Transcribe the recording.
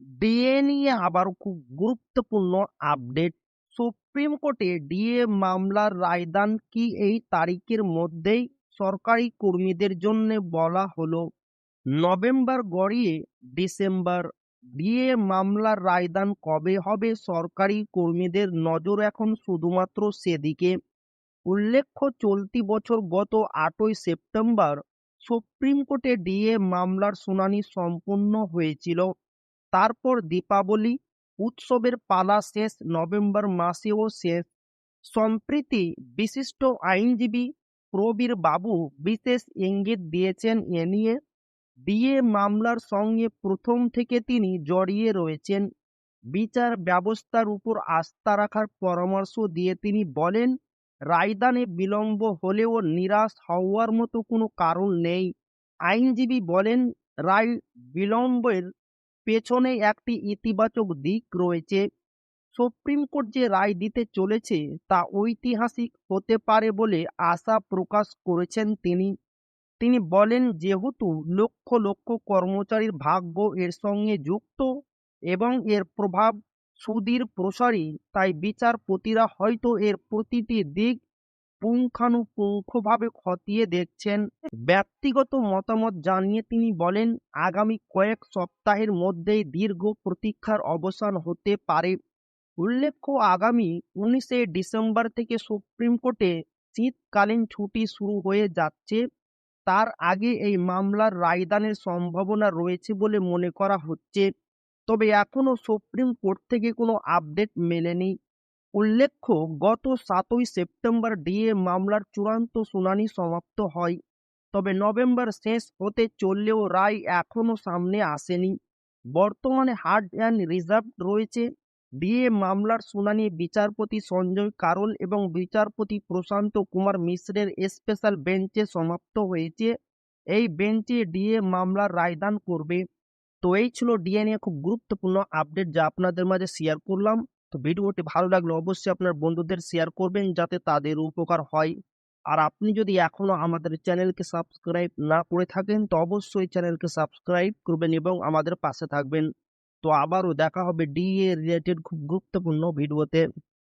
DA নিয়ে আবারও খুব গুরুত্বপূর্ণ আপডেট। সুপ্রিম কোর্টে ডিএ মামলার রায়দান কি এই তারিখের মধ্যেই সরকারি কর্মীদের জন্য বলা হলো। নভেম্বর গড়িয়ে ডিসেম্বর, ডিএ মামলার রায়দান কবে হবে সরকারি কর্মীদের নজর এখন শুধুমাত্র সেদিকে। উল্লেখ্য, চলতি বছর গত 8ই সেপ্টেম্বর সুপ্রিম কোর্টে ডিএ মামলার শুনানি সম্পূর্ণ হয়েছিল। তারপর দীপাবলি উৎসবের পালা শেষ, নভেম্বর মাসেও শেষ। সম্প্রতি বিশিষ্ট আইনজীবী প্রবীর বাবু বিশেষ ইঙ্গিত দিয়েছেন এ নিয়ে। ডিএ মামলার সঙ্গে প্রথম থেকে তিনি জড়িয়ে রয়েছেন। বিচার ব্যবস্থার উপর আস্থা রাখার পরামর্শ দিয়ে তিনি বলেন, রায়দানে বিলম্ব হলেও নিরাশ হওয়ার মতো কোনো কারণ নেই। আইনজীবী বলেন, রায় বিলম্বের পেছনে একটি ইতিবাচক দিক রয়েছে। সুপ্রিম কোর্ট যে রায় দিতে চলেছে তা ঐতিহাসিক হতে পারে বলে আশা প্রকাশ করেছেন তিনি। তিনি বলেন, যেহেতু লক্ষ লক্ষ কর্মচারীর ভাগ্য এর সঙ্গে যুক্ত এবং এর প্রভাব সুদূর প্রসারী, তাই বিচারপতিরা হয়তো এর প্রতিটি দিক পুঙ্খানুপুঙ্খভাবে খতিয়ে দেখছেন। ব্যক্তিগত মতামত জানিয়ে তিনি বলেন, আগামী কয়েক সপ্তাহের মধ্যেই দীর্ঘ প্রতীক্ষার অবসান হতে পারে। উল্লেখ্য, আগামী 19শে ডিসেম্বর থেকে সুপ্রিম কোর্টে শীতকালীন ছুটি শুরু হয়ে যাচ্ছে। তার আগে এই মামলার রায়দানের সম্ভাবনা রয়েছে বলে মনে করা হচ্ছে, তবে এখনো সুপ্রিম কোর্ট থেকে কোনো আপডেট মেলেনি। উল্লেখ্য, গত 7ই সেপ্টেম্বর ডিএ মামলার চূড়ান্ত শুনানি সমাপ্ত হয়, তবে নভেম্বর শেষ হতে চললেও রায় এখনো সামনে আসেনি। বর্তমানে হার্ড অ্যান্ড রিজার্ভ রয়েছে। ডিএ মামলার শুনানি বিচারপতি সঞ্জয় কারোল এবং বিচারপতি প্রশান্ত কুমার মিশ্রের স্পেশাল বেঞ্চে সমাপ্ত হয়েছে। এই বেঞ্চে ডিএ মামলার রায়দান করবে। তো এই ছিল ডিএ নিয়ে খুব গুরুত্বপূর্ণ আপডেট যা আপনাদের মাঝে শেয়ার করলাম। তো ভিডিওটি ভালো লাগলে অবশ্যই আপনার বন্ধুদের শেয়ার করবেন যাতে তাদের উপকার হয়। আর আপনি যদি এখনো আমাদের চ্যানেলকে সাবস্ক্রাইব না করে থাকেন তো অবশ্যই চ্যানেলকে সাবস্ক্রাইব করবেন এবং আমাদের পাশে থাকবেন। তো আবারও দেখা হবে ডিএ রিলেটেড খুব গুরুত্বপূর্ণ ভিডিওতে।